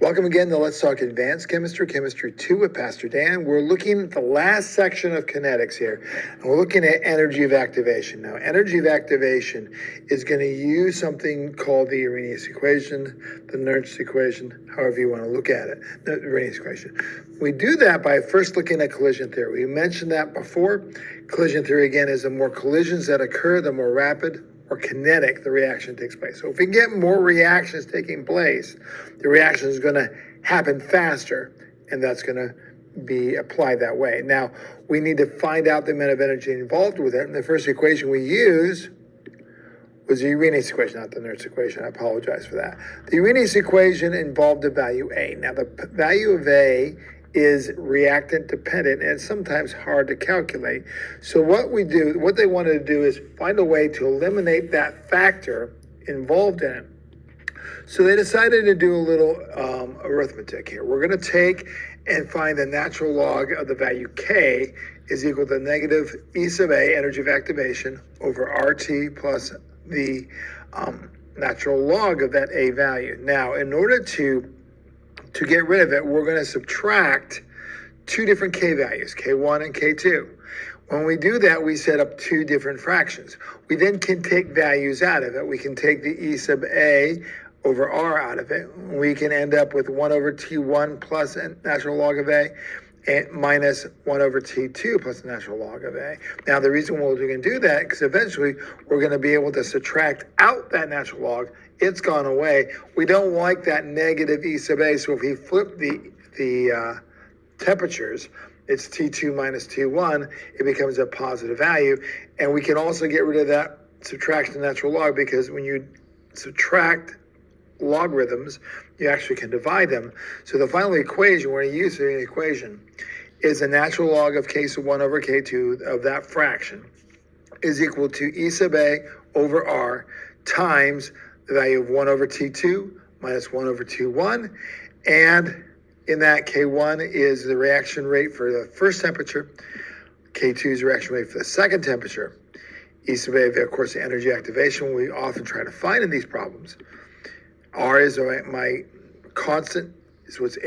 Welcome again to Let's Talk Advanced Chemistry, Chemistry 2 with Pastor Dan. We're looking at the last section of kinetics here, and we're looking at energy of activation. Now, energy of activation is going to use something called the Arrhenius Equation, the Nernst equation, however you want to look at it, the Arrhenius Equation. We do that by first looking at collision theory. We mentioned that before. Collision theory, again, is the more collisions that occur, the more rapid or kinetic the reaction takes place. So if we get more reactions taking place, the reaction is going to happen faster, and that's going to be applied that way. Now, we need to find out the amount of energy involved with it, and the first equation we used was the Arrhenius equation, not the Nernst equation. I apologize for that. The Arrhenius equation involved the value A. Now, the value of A is reactant dependent, and it's sometimes hard to calculate. So what they wanted to do is find a way to eliminate that factor involved in it. So they decided to do a little arithmetic here. We're going to take and find the natural log of the value K is equal to negative E sub A, energy of activation, over RT plus the natural log of that A value. Now, in order to get rid of it, we're going to subtract two different K values, K1 and K2. When we do that, we set up two different fractions. We then can take values out of it. We can take the E sub A over R out of it. We can end up with 1 over T1 plus a natural log of A and minus 1 over T2 plus the natural log of A. Now, the reason we're going to do that, because eventually we're going to be able to subtract out that natural log. It's gone away. We don't like that negative E sub A, so if we flip the temperatures, it's T2 minus T1, it becomes a positive value. And we can also get rid of that subtraction of natural log, because when you subtract logarithms, you actually can divide them. So the final equation, we're going to use the equation, is the natural log of K sub 1 over K2 of that fraction is equal to E sub A over R times the value of 1 over T2 minus 1 over T1. And in that, K1 is the reaction rate for the first temperature. K2 is the reaction rate for the second temperature. E sub A, of course, the energy activation we often try to find in these problems. R is my constant, so it's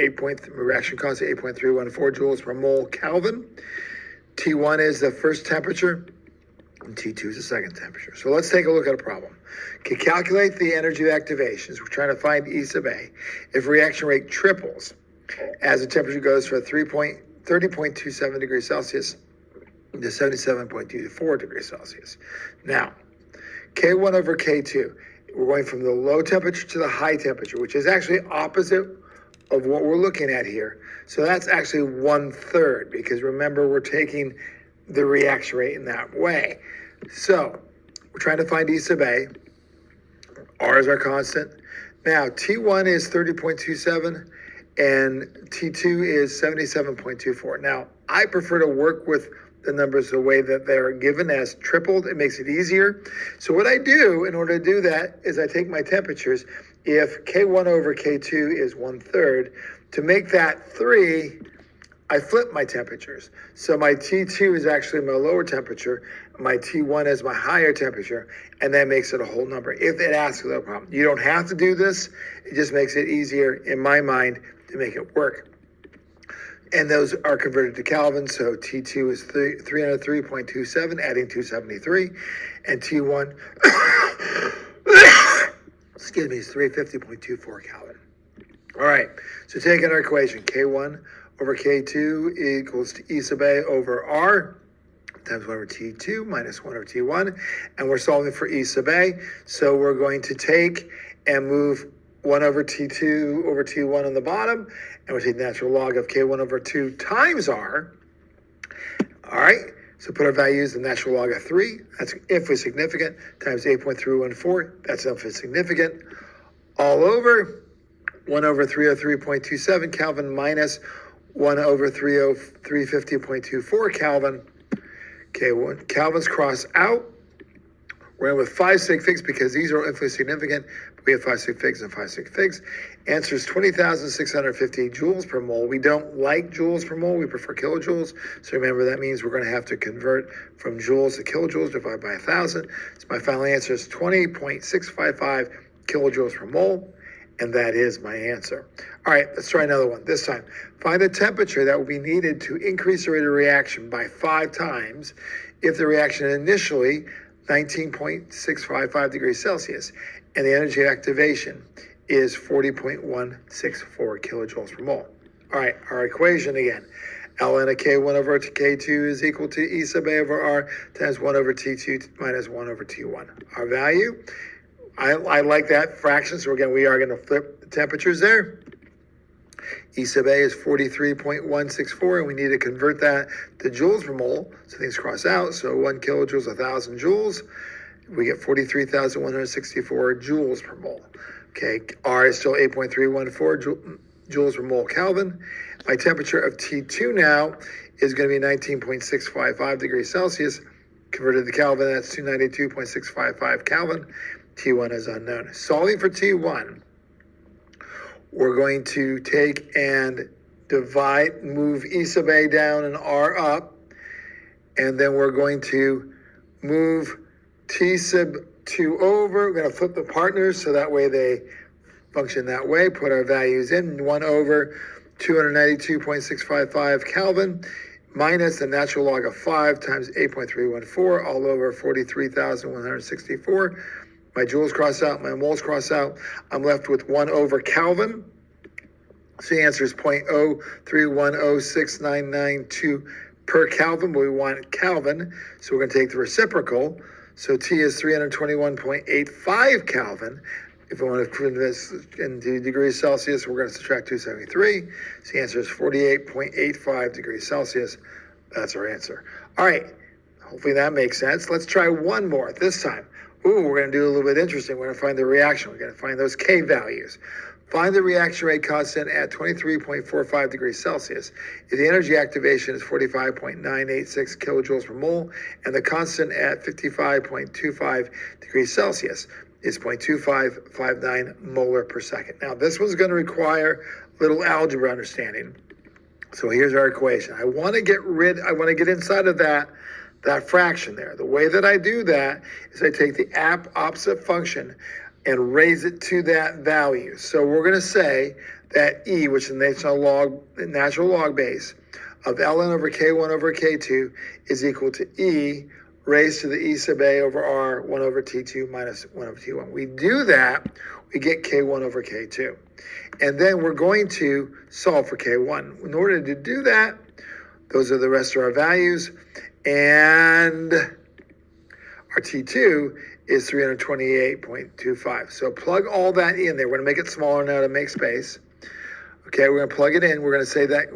reaction constant 8.314 joules per mole Kelvin. T1 is the first temperature, and T2 is the second temperature. So let's take a look at a problem. Okay, calculate the energy of activations. We're trying to find E sub A. If reaction rate triples as the temperature goes from 30.27 degrees Celsius to 77.24 degrees Celsius. Now, K1 over K2. We're going from the low temperature to the high temperature, which is actually opposite of what we're looking at here. So that's actually 1/3, because remember, we're taking the reaction rate in that way. So we're trying to find E sub A. R is our constant. Now, T1 is 30.27 and T2 is 77.24. Now, I prefer to work with the numbers the way that they're given as tripled. It makes it easier. So what I do in order to do that is I take my temperatures. If K1 over K2 is 1/3, to make that 3, I flip my temperatures. So my T2 is actually my lower temperature, my T1 is my higher temperature, and that makes it a whole number. If it asks a problem, you don't have to do this. It just makes it easier in my mind to make it work. And those are converted to Kelvin, so T2 is 303.27, adding 273, and T1, excuse me, is 350.24 Kelvin. All right, so taking our equation, K1 over K2 equals to E sub A over R times 1 over T2 minus 1 over T1, and we're solving for E sub A, so we're going to take and move 1 over T2 over T1 on the bottom, and we'll take the natural log of K1 over 2 times R. All right, so put our values, the natural log of 3, that's infinitely significant, times 8.314, that's infinitely significant, all over 1 over 303.27 Kelvin minus 1 over 350.24 Kelvin. Okay, Kelvin's cross out. We're in with 5 sig figs because these are infinitely significant. We have 5 sig figs and 5 sig figs. Answer is 20,650 joules per mole. We don't like joules per mole. We prefer kilojoules. So remember, that means we're going to have to convert from joules to kilojoules, divided by 1,000. So my final answer is 20.655 kilojoules per mole. And that is my answer. All right, let's try another one. This time, find the temperature that will be needed to increase the rate of reaction by 5 times if the reaction initially 19.655 degrees Celsius and the energy of activation is 40.164 kilojoules per mole. All right, our equation again. Ln of K1 over K2 is equal to E sub A over R times 1 over T2 minus 1 over T1. Our value, I like that fraction, so again, we are going to flip the temperatures there. E sub A is 43.164, and we need to convert that to joules per mole, so things cross out. So 1 kilojoule is 1,000 joules. We get 43,164 joules per mole. Okay, R is still 8.314 joules per mole Kelvin. My temperature of T2 now is going to be 19.655 degrees Celsius. Converted to Kelvin, that's 292.655 Kelvin. T1 is unknown. Solving for T1, we're going to take and move E sub A down and R up, and then we're going to move T sub 2 over. We're going to flip the partners so that way they function that way. Put our values in. 1 over 292.655 Kelvin minus the natural log of 5 times 8.314 all over 43,164. My joules cross out, my moles cross out. I'm left with 1 over Kelvin. So the answer is 0.0310699 per Kelvin, but we want Kelvin, so we're going to take the reciprocal. So T is 321.85 Kelvin. If we want to prove this into degrees Celsius, we're going to subtract 273. So the answer is 48.85 degrees Celsius. That's our answer. All right, hopefully that makes sense. Let's try one more this time. Ooh, we're going to do a little bit interesting. We're going to find the reaction. We're going to find those K values. Find the reaction rate constant at 23.45 degrees Celsius. If the energy activation is 45.986 kilojoules per mole, and the constant at 55.25 degrees Celsius is 0.2559 molar per second. Now, this one's going to require a little algebra understanding. So here's our equation. I want to get inside of that fraction there. The way that I do that is I take the opposite function and raise it to that value. So we're going to say that E, which is the natural log base of ln over K1 over K2 is equal to E raised to the E sub A over R 1 over T2 minus 1 over T1. We do that, we get K1 over K2. And then we're going to solve for K1. In order to do that, those are the rest of our values. And our T2 is 328.25. So plug all that in there. We're going to make it smaller now to make space. Okay, we're going to plug it in. We're going to say that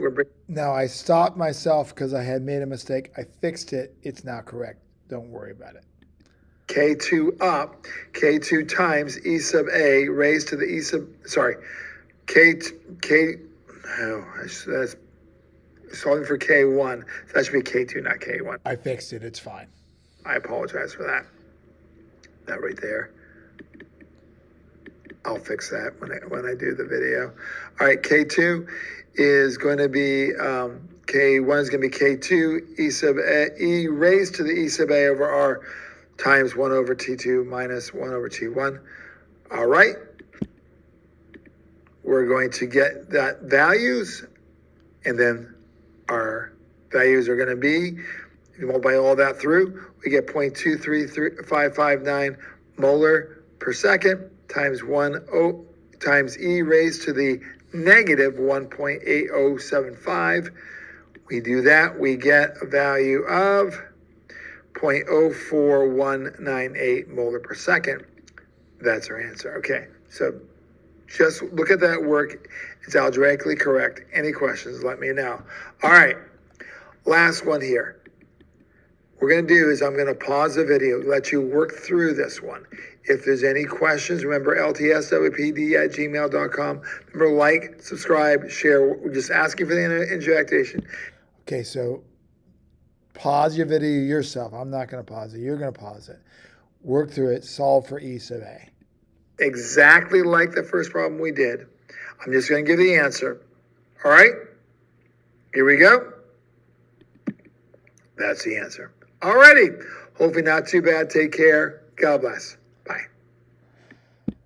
Now, I stopped myself because I had made a mistake. I fixed it. It's now correct. Don't worry about it. K2 up, K2 times E sub A raised to the E sub, that's solving for K1. So that should be K2, not K1. I fixed it. It's fine. I apologize for that. That right there. I'll fix that when I do the video. All right, K2 is going to be K1 is going to be K2 E sub A, E raised to the E sub A over R times 1 over T2 minus 1 over T1. All right. We're going to get that values, and then our values are going to be, if you multiply all that through, we get 0.23559 molar per second times times E raised to the negative 1.8075. We do that, we get a value of 0.04198 molar per second. That's our answer. Okay, so just look at that work. It's algebraically correct. Any questions, let me know. All right, last one here. What we're going to do is I'm going to pause the video, let you work through this one. If there's any questions, remember ltswpd@gmail.com. Remember, like, subscribe, share. We're just asking for the energy activation. Okay, so pause your video yourself. I'm not going to pause it. You're going to pause it. Work through it. Solve for E sub A. Exactly like the first problem we did. I'm just going to give the answer. All right? Here we go. That's the answer. All righty. Hopefully not too bad. Take care. God bless. Bye.